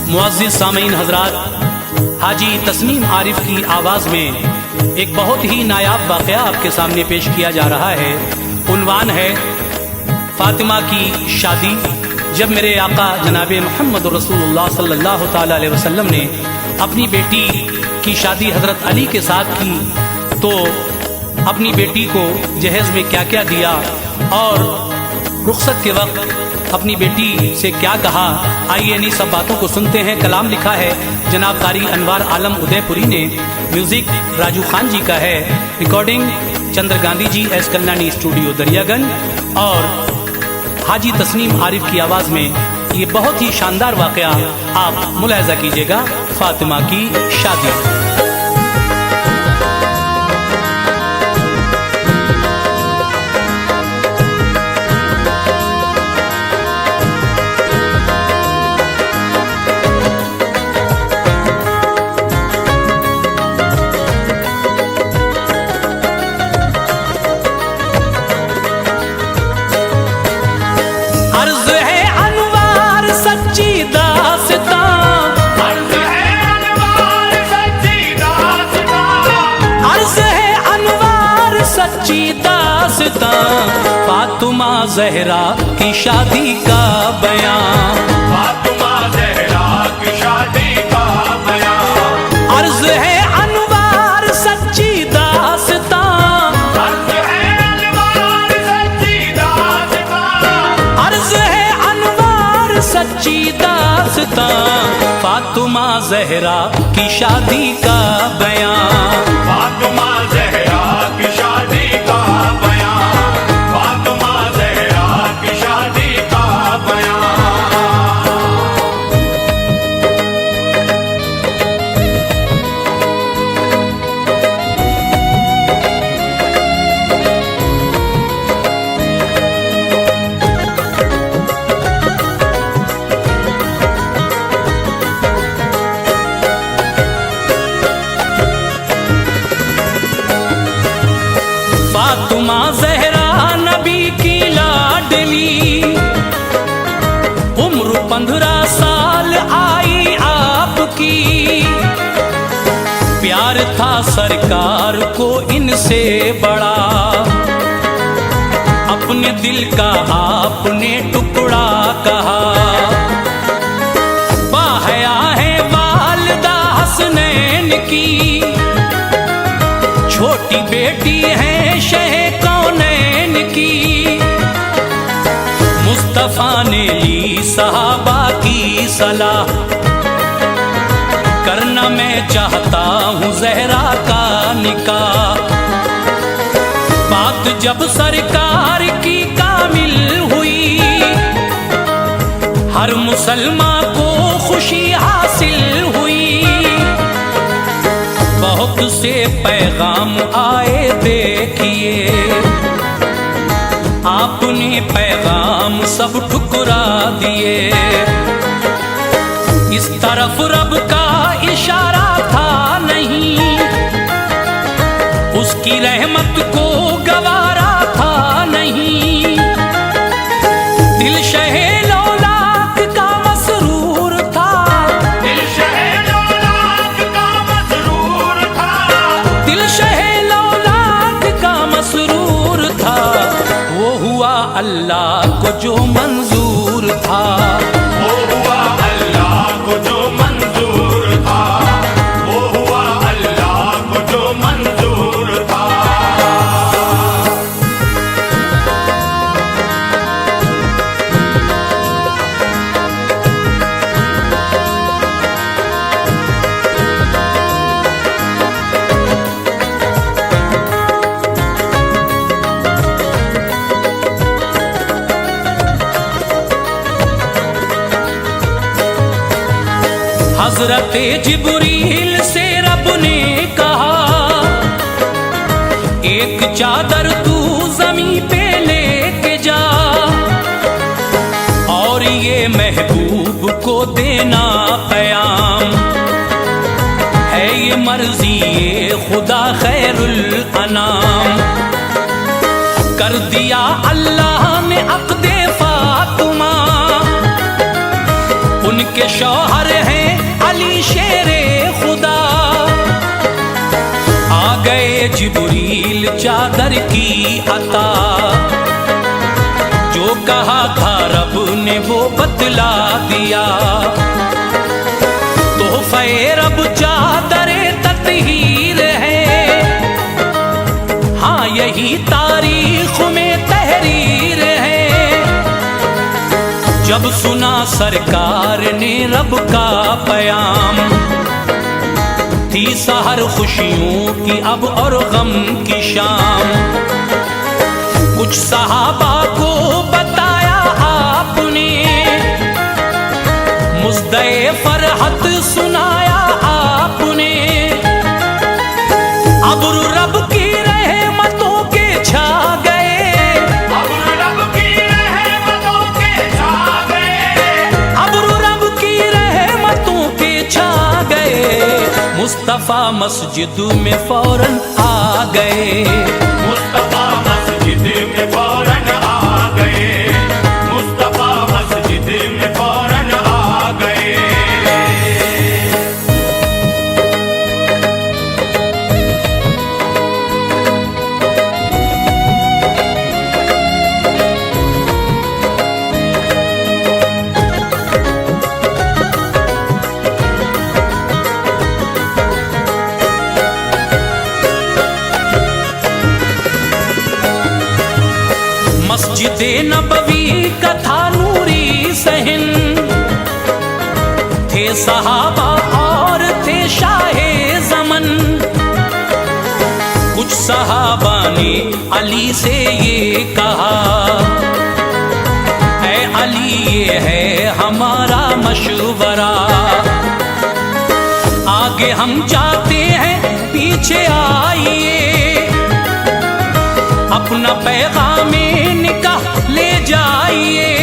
मुअज़्ज़िज़ सामीन हज़रात, हाजी तस्नीम आरिफ की आवाज़ में एक बहुत ही नायाब वाक़या आपके सामने पेश किया जा रहा है। उन्वान है फ़ातिमा की शादी। जब मेरे आका जनाबे मोहम्मद रसूलुल्लाह सल्लल्लाहु ताला अलैहि वसल्लम ने अपनी बेटी की शादी हज़रत अली के साथ की तो अपनी बेटी को जहेज़ में क्या क्या दिया और रुखसत के वक्त अपनी बेटी से क्या कहा, आइए इन्हीं सब बातों को सुनते हैं। कलाम लिखा है जनाब कारी अनवार आलम उदयपुरी ने, म्यूजिक राजू खान जी का है, recording Chandra Gandhi ji S Kalyani studio Daryaganj और हाजी तस्नीम आरिफ की आवाज में ये बहुत ही शानदार वाकया आप मुलाहिजा कीजिएगा। फातिमा की शादी। फातिमा ज़हरा की शादी का बयान, फातिमा ज़हरा की शादी का बयान, अर्ज़ है अनवार सच्ची दास्तां, अर्ज़ है अनवार सच्ची दास्तां, अर्ज़ है अनवार सच्ची दास्तां, फातिमा ज़हरा की शादी का बयान, फातिमा ज़हरा की शादी का बयान, फातिमा ज़हरा की शादी का बयान। फातिमा ज़हरा नबी की लाडली, उम्र 15 साल आई आपकी, प्यार था सरकार को इनसे बड़ा, अपने दिल का आपने टुकड़ा कहा, बाहया है वालिदा हसनैन की, छोटी बेटी है शह कौनैन की, मुस्तफा ने ली सहाबा की सलाह, करना मैं चाहता हूँ ज़हरा का निकाह, बात जब सरकार की कामिल हुई, हर मुसलमान को खुशी हासिल हुई, बहुत से पैगाम आए देखिए, आपने पैगाम सब ठुकरा दिए, इस तरफ रब का इशारा था नहीं, उसकी रहमत को गवारा था नहीं, दिल शहे लौलाक का मसरूर था, दिल शहे लौलाक का मसरूर था, दिल शहे लौलाक का मसरूर था, वो हुआ अल्लाह को जो मंजूर था, वो हुआ अल्लाह को जो मंजूर था, वो हुआ अल्लाह को जो मंजूर था। हज़रते जिब्रील से रब ने कहा, एक चादर तू ज़मीं पे लेके जा, और ये महबूब को देना क़याम, है ये मर्ज़ी ये खुदा खैरुल अनाम, कर दिया अल्लाह ने अक़्दे फातिमा, उनके शौहर हैं अली शेरे खुदा। आ गए जिब्रील चादर की अता, जो कहा था रब ने वो बतला दिया। तोहफे रब चादरे तत्हीर है, हाँ यही तारीख में तहरीर है। जब सुना सरकार ने रब का पयाम, थी सहर खुशियों की अब और गम की शाम। कुछ सहाबा को बताया आपने, मुज़्दे फरहत सुनाया आपने। अब्र रब की रहमतों के छा गए, अब्र रब की रहमतों के छा गए, अब्र रब की रहमतों के छा गए। मुस्तफा मस्जिद में फौरन आ गए, मुस्तफा मस्जिद में फौरन आ गए, मुस्तफा मस्जिद में फौरन आ गए। मस्जिदे नबवी का था नूरी सहन, थे सहाबा और थे शाहे ज़मन। कुछ सहाबा ने अली से ये कहा, ऐ अली ये है हमारा मशवरा। आगे हम जाते हैं पीछे आइए, अपना पैगामे निकाह ले जाइए।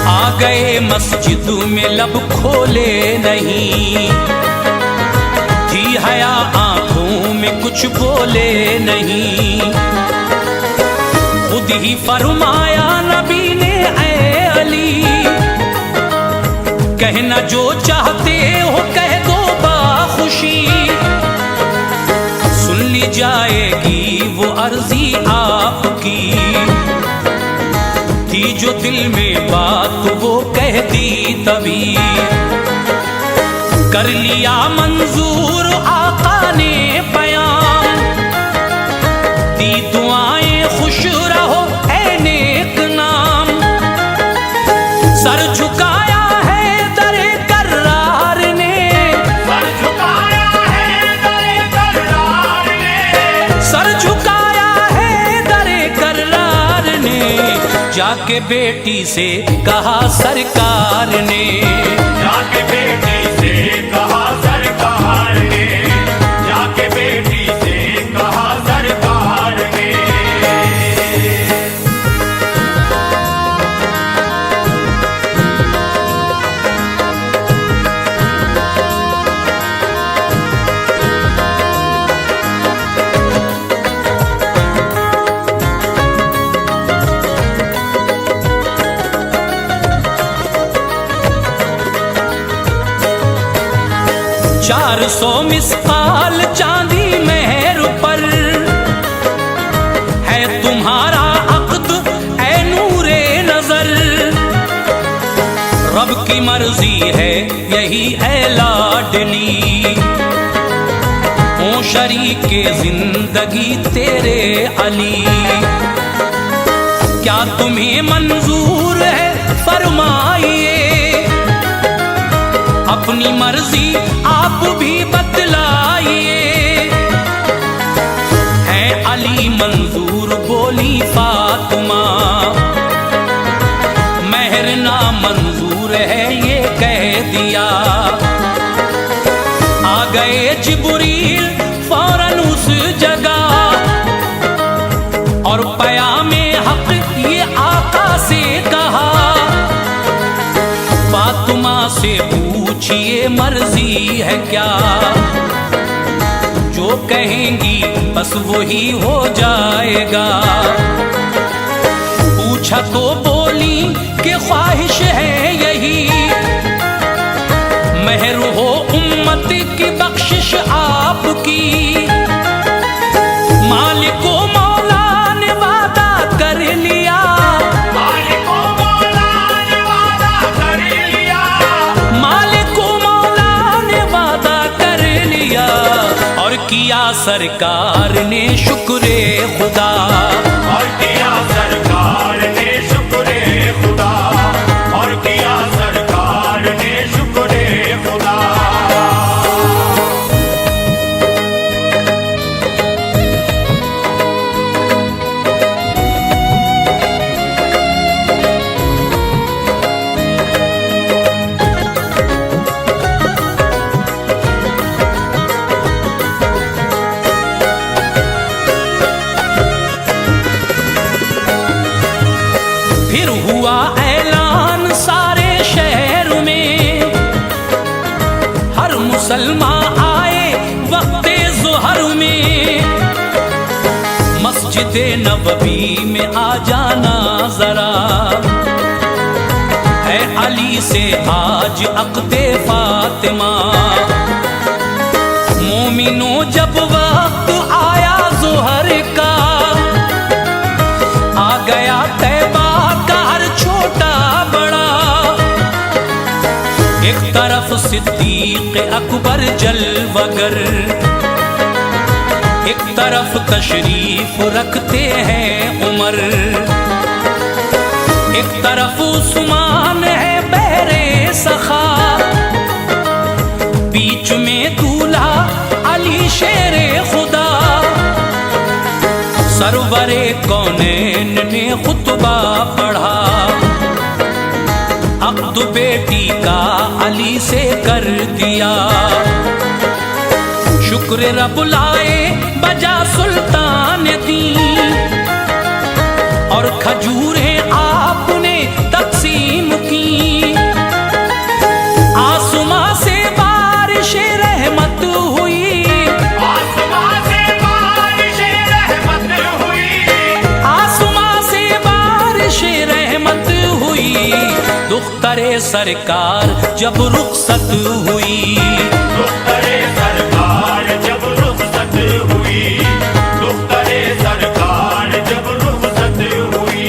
आ गए मस्जिद में लब खोले नहीं, थी हया आंखों में कुछ बोले नहीं। खुद ही फरमाया नबी ने, ऐ अली कहना जो चाहते हो कह दो बाखुशी। सुन ली जाएगी वो अर्जी आपकी, थी जो दिल में बात वो कह दी तभी। कर लिया मंजूर आका ने बयान, दी दुआएं खुश रहो ऐ नेक नाम। सर झुकाया है दरे कर्रार ने, सर झुकाया है दरे कर्रार ने, सर झुकाया है दरे कर्रार ने। जाके बेटी से कहा सरकार ने, जाके बेटी से कहा सरकार ने, जाके बेटी से कहा सरकार ने। चार 400 मिस्काल चांदी मेहर पर है तुम्हारा अक़्द ऐ नूरे नजर। रब की मर्जी है यही है लाडली, हो शरीके जिंदगी तेरे अली। क्या तुम्हें मंजूर है फरमाइए, अपनी मर्जी आप भी बतलाइए। है अली मंजूर बोली फातिमा, महर ना मंजूर है ये कह दिया। आ गए जिब्रील फौरन उस जगह, और पयामे हक ये आका से कहा। फातिमा से पूछिए मर्जी है क्या, जो कहेंगी बस वही हो जाएगा। पूछा तो बोली कि ख्वाहिश है यही, किया सरकार ने शुक्रे खुदा, और किया सरकार ने शुक्रे खुदा, और किया सरकार ने शुक्रे खुदा। फिर हुआ ऐलान सारे शहर में, हर मुसलमान आए वक्ते ज़ुहर में, मस्जिद नबवी में आ जाना जरा, है अली से आज अक़्दे फातिमा। मोमिनों जब वक्त आया ज़ुहर का, आ गया तैबा का हर छोटा बड़ा, एक तरफ सिद्दीक अकबर जलवगर, एक तरफ तशरीफ रखते हैं उमर, एक तरफ उस्मान है बहरे सखा, बीच में दूल्हा अली शेरे खुदा। सरवरे कौनैन ने खुतबा पढ़ा, अब्दु बेटी का अली से कर दिया, शुक्र रब लाए बजा सुल्तान दी, और खजूरें आपने तकसीम की। आसमां से बारिश रहमत हुई, आसमां से बारिश रहमत हुई, आसमां से बारिश रहमत हुई। दुख्तरे सरकार जब रुखसत हुई, दुख्तरे सरकार जब रुखसत हुई, दुख्तरे सरकार जब रुखसत हुई।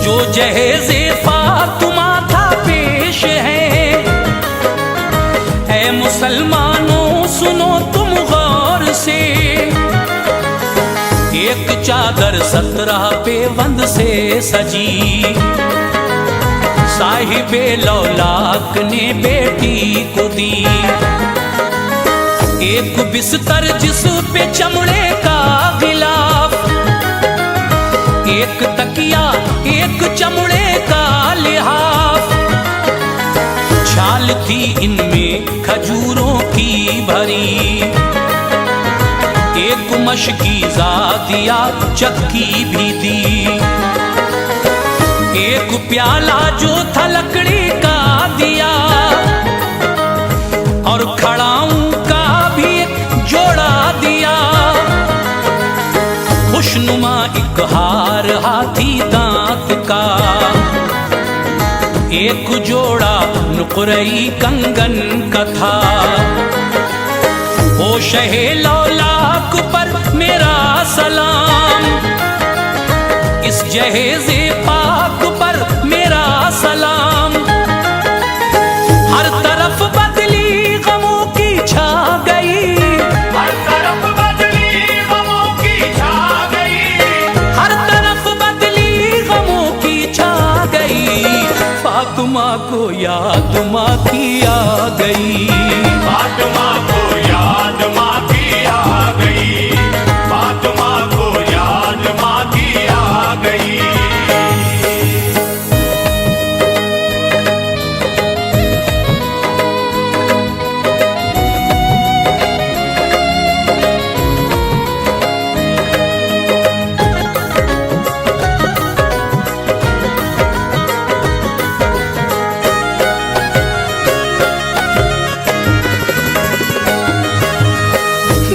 जो जहेज़े फातिमा था पेश है, ऐ मुसलमानों सुनो तुम गौर से, एक चादर 17 पेवंद से सजी, साहिबे लौलाक ने बेटी को दी, एक बिस्तर जिस पे चमड़े का गिलाफ, एक तकिया एक चमड़े का लिहाफ, छाल थी इनमें खजूरों की भरी, एक मशकीज़ा दिया चक्की भी दी, एक प्याला जो था लकड़ी का दिया, और खड़ाऊं का भी एक जोड़ा दिया, खुशनुमा एक हार हाथी दांत का, एक जोड़ा नुक़रई कंगन का था। ओ शहे लौलाक पर मेरा सलाम, इस जहेज़े पाक पर मेरा सलाम, हर तरफ बदली गमों की छा गई, हर तरफ बदली गमों की छा गई, हर तरफ बदली गमों की छा गई, फातिमा को याद माँ की आ गई, फातिमा को याद माँ की आ गई, फातिमा को याद माँ की आ गई।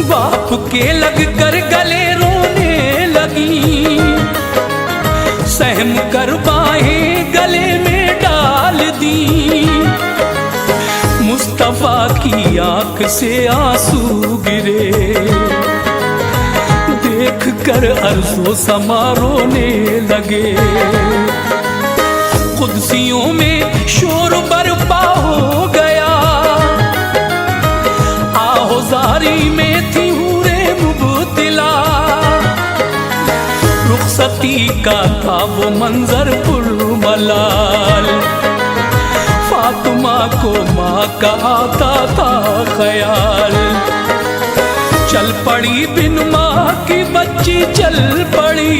बाप के लग कर गले रोने लगी, सहम कर बाहें गले में डाल दी। मुस्तफा की आंख से आंसू गिरे, देख कर अर्ज़ो समा रोने लगे। कुदसियों में शोर बरपा हो गया, आहोजारी में थी हूरे मुबतला। रुखसती का था वो मंजर पुरमलाल, फातिमा को माँ का आता था ख्याल। चल पड़ी बिन माँ की बच्ची चल पड़ी,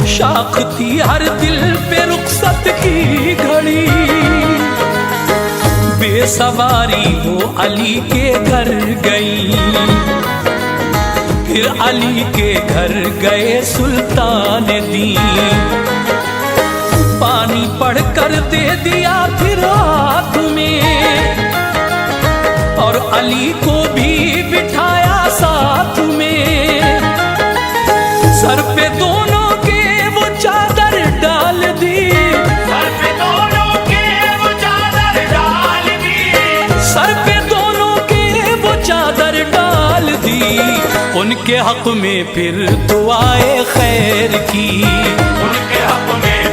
शाख थी हर दिल पे रुखसत की घड़ी। बेसवारी वो अली के घर गई, फिर अली के घर गए सुल्तान दी। पानी पढ़कर दे दिया फिर हाथ में, और अली को भी बिठाया साथ में। सर पे दोनों के वो चादर डाल दी, सर पे दोनों के वो चादर डाल दी, सर पे दोनों के वो चादर डाल दी। उनके हक में फिर दुआए खैर की, उनके हक में